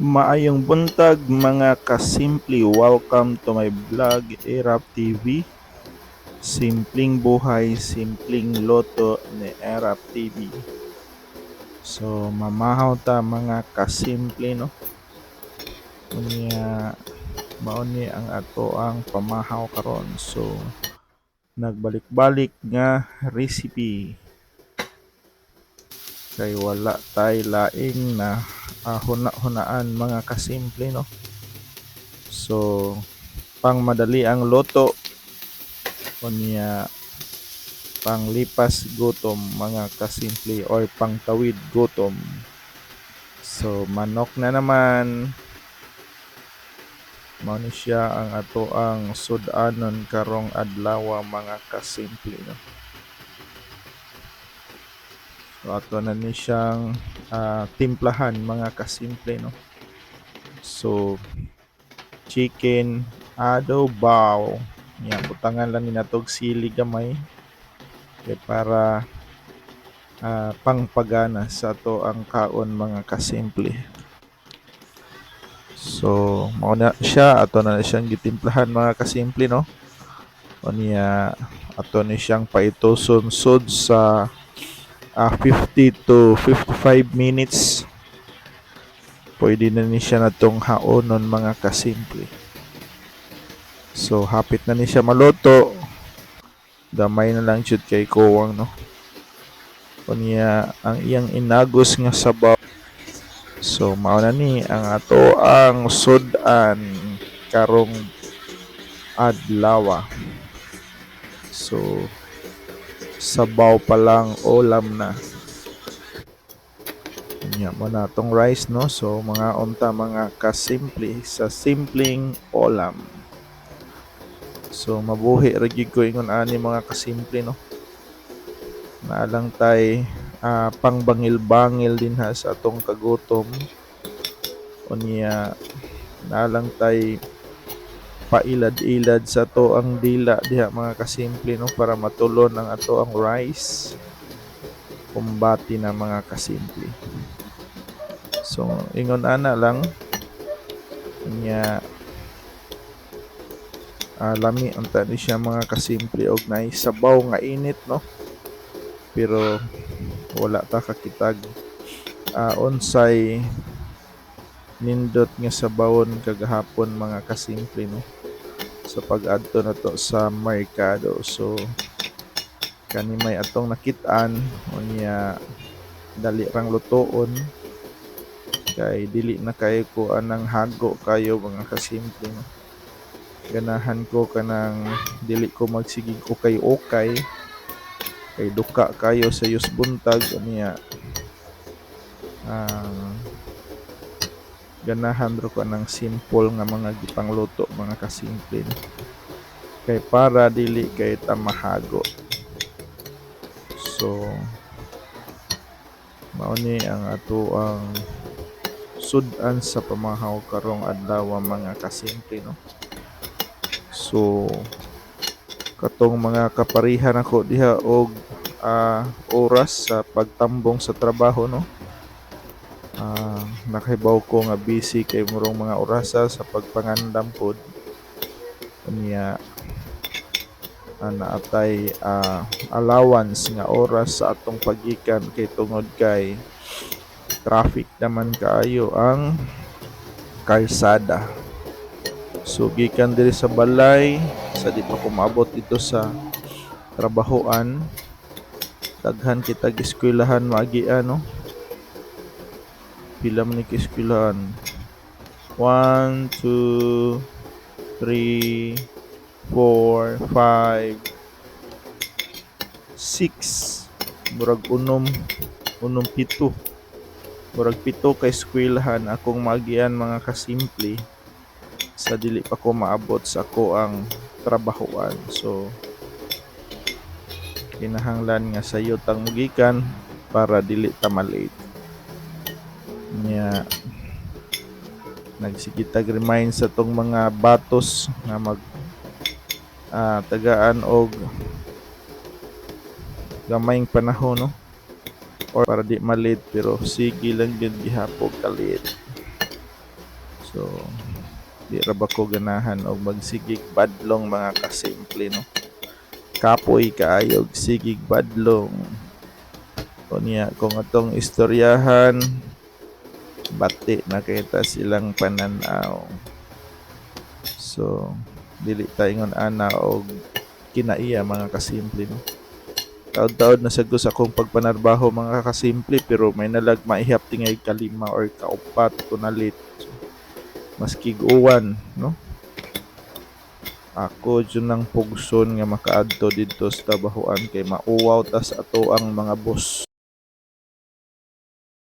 Maayong buntag mga kasimple, welcome to my vlog, Erap TV. Simpleng buhay, simpleng loto ni Erap TV. So mamahaw ta mga kasimple no. Unya mao ni ang ato ang pamahaw karon. So nagbalik-balik nga recipe. Kay wala tay laing na huna-hunaan mga kasimple no. So pang madali ang loto unya panglipas gutom mga kasimple or pangtawid gutom. So manok na naman, mao ni siya ang ato ang sudanon karong adlaw mga kasimple no. So ato na ni siyang timplahan mga kasimple no. So chicken adobo. Yan, butangan lang ni natog sili gamay kay para pangpagana sa ato ang kaon mga kasimple. So mao na siya, ato na siyang gitimplahan mga kasimple no. Unya ato ni siyang paituson sud sa 50 to 55 minutes. Pwede na ni siya natong haonon mga kasimple. So hapit na ni siya maluto. Damay na lang jud kay kuwang no. Unya ang iyang inagos nga sabaw. So mao na ni ang ato ang sudan karong adlaw. So sabaw pa lang ulam na. Nya mo na tong rice no. So mga unta mga kasimple sa simpleng ulam. So mabuhi ra gyud ko ingon ani mga kasimple no. Naalang tay pangbangil-bangil din ha sa atong kagutom. Unya naalang tay pailad-ilad sa to ang dila diha mga kasimple no para matulon ang ato ang rice. Kumbati na mga kasimple. So ingon ana lang unya lami unta ni siya mga kasimple og naisabaw nga init no. Pero wala ta kakitag unsay nindot nga sabawon kagahapon mga kasimple no sa pag-adto na to sa merkado. So kani may atong nakit-an unya dali rang lutoon kay dili na kayo ko anang hago kayo mga kasimple no. Ganahan ko kanang dili ko magsigig okay kay duka kayo sa yus buntag unya ganahan ro ko ng simple nga mga gipangluto mga kasimple kay para dili kay tamahago. So mao ni ang ato ang sudan sa pamahaw karong adlaw mga kasimple no. So katong mga kaparihan ako diha og oras sa pagtambong sa trabaho no. Nakahibaw ko nga busy kay murong mga orasa sa pagpangandam pod. Unya naatay allowance nga oras sa atong pagikan kay tungod kay traffic naman kaayo ang kalsada. So gikan diri sa balay sa di pa kumabot dito sa trabahoan daghan kita eskwelahan maagian no. Pila man ni eskwelahan? 1 2 3 4 5 6 murag unom pito. Murag pito ka eskwelahan akong maagian mga kasimple sa dili pa ko maabot sa ako ang trabahoan. So kinahanglan nga sayo tang mugikan para dili ta malate. Nya nagsigitag remind sa tong mga batos nga mag tagaan og gamayng panahon no or para di malate pero sige lang gyud gihapon kalit. So di ra ba ko ganahan og magsigig badlong mga kasimple no. Kapoy kaayog sigig badlong. Unya kung atong istoryahan bati nakita silang pananaw. So dili ta ingon ana og kinaiya mga kasimple no. Taod-taod na sagdo sa akong pagpanarbaho mga kasimple pero may nalag maihap tingay kalima or kaupat kunalit. So, mas kig-uwan no. Ako dyan ng pugson nga makaadto dito sa tabahuan kay mauwaw tas ato ang mga boss.